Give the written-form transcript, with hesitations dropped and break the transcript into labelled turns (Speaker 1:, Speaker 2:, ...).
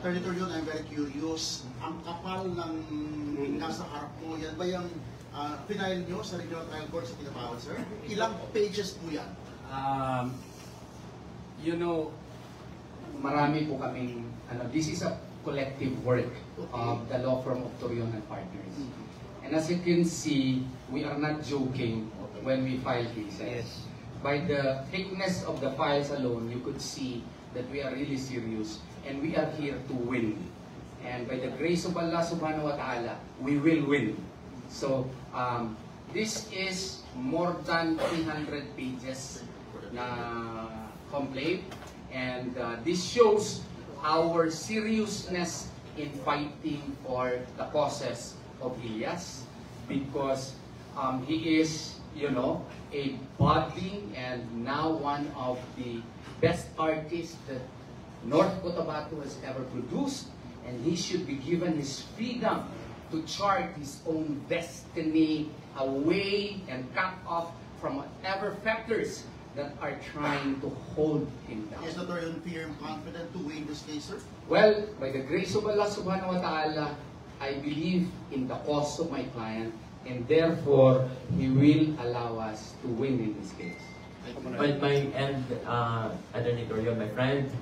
Speaker 1: Attorney Torion, I'm very curious. Ang kapal ng nasa harap mo, yan ba yung final nyo sa Regional Trial Court sa Kinabawan, sir? Ilang pages po yan?
Speaker 2: You know, marami po kaming, this is a collective work of the law firm of Torion and Partners. And as you can see, we are not joking when we file cases.
Speaker 3: Yes.
Speaker 2: By the thickness of the files alone, you could see that we are really serious and we are here to win. And by the grace of Allah subhanahu wa ta'ala, we will win. So, this is more than 300 pages na complaint, and this shows our seriousness in fighting for the causes of Ilyas, because he is, you know, a budding and now one of the best artists that North Cotabato has ever produced, and he should be given his freedom to chart his own destiny away and cut off from whatever factors that are trying to hold him down.
Speaker 1: Is Dr. Torion confident to win this case, sir?
Speaker 2: Well, by the grace of Allah subhanahu wa ta'ala, I believe in the cause of my client, and therefore, he will allow us to win in this case.
Speaker 4: But my end, Attorney Torion, my friend,